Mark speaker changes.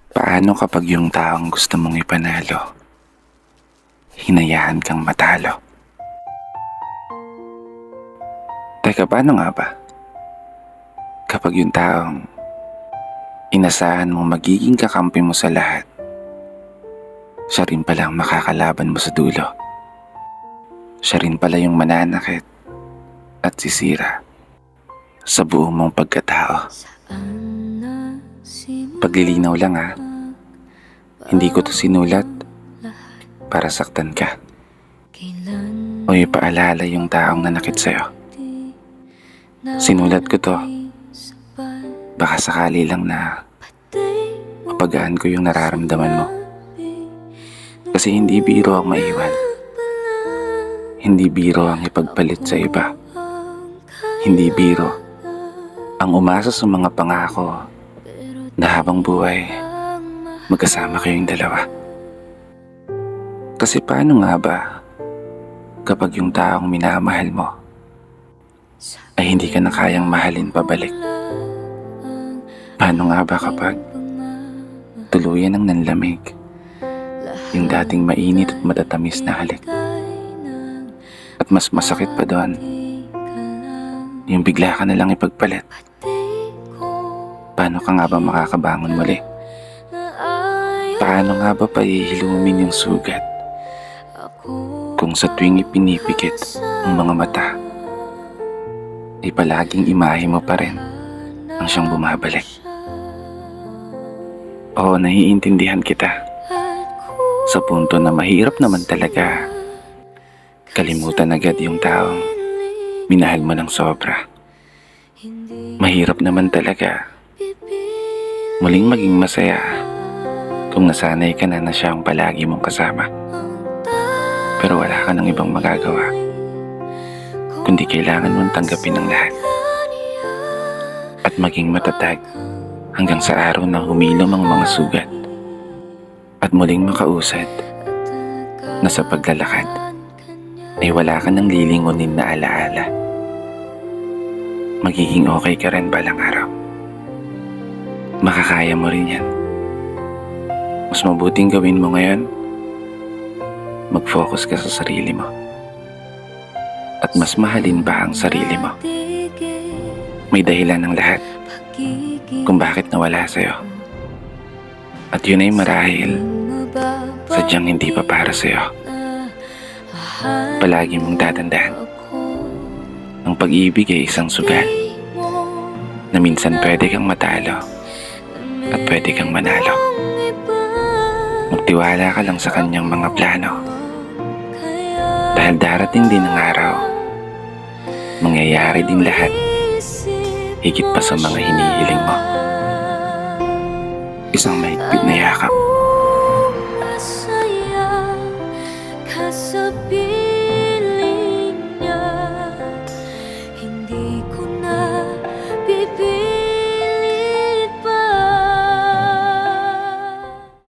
Speaker 1: Paano kapag yung taong gusto mong ipanalo, hinayaan kang matalo? Teka, paano nga ba? Kapag yung taong inasahan mong magiging kakampi mo sa lahat, siya rin pala ang makakalaban mo sa dulo. Siya rin pala yung mananakit at sisira sa buong mong pagkatao. Paglilinaw lang ha, hindi ko to sinulat para saktan ka o ipaalala yung taong nanakit sa'yo. Sinulat ko to baka sakali lang na mapagaan ko yung nararamdaman mo. Kasi hindi biro ang maiwan. Hindi biro ang ipagpalit sa iba. Hindi biro ang umasa sa mga pangako na habang buhay magkasama kayong dalawa. Kasi paano nga ba kapag yung taong minamahal mo ay hindi ka na kayang mahalin pabalik? Paano nga ba kapag tuluyan ng nanlamig yung dating mainit at matatamis na halik? At mas masakit pa doon, yung bigla ka na lang ipagpalit. Paano ka nga ba makakabangon muli? Paano nga ba pahihilumin yung sugat kung sa tuwing ipinipikit ang mga mata ay palaging imahe mo pa rin ang siyang bumabalik? Oo, naiintindihan kita sa punto na mahirap naman talaga kalimutan agad yung taong minahal mo ng sobra. Mahirap naman talaga muling maging masaya kung nasanay ka na siya ang palagi mong kasama. Pero wala ka ng ibang magagawa kundi kailangan mong tanggapin ang lahat at maging matatag hanggang sa araw na humilom ang mga sugat at muling makausad na sa paglalakad ay wala ka ng lilingunin na alaala. Magiging okay ka rin balang araw. Makakaya mo rin yan. Mas mabuting gawin mo ngayon, mag-focus ka sa sarili mo at mas mahalin pa ang sarili mo. May dahilan ng lahat kung bakit nawala sa'yo. At yun ay marahil sadyang hindi pa para sa'yo. Palagi mong tatandaan, ang pag-ibig ay isang sugal na minsan pwede kang matalo at pwede kang manalo. Magtiwala ka lang sa kanyang mga plano dahil darating din ang araw, mangyayari din lahat higit pa sa mga hinihiling mo. Isang mahigpit na yakap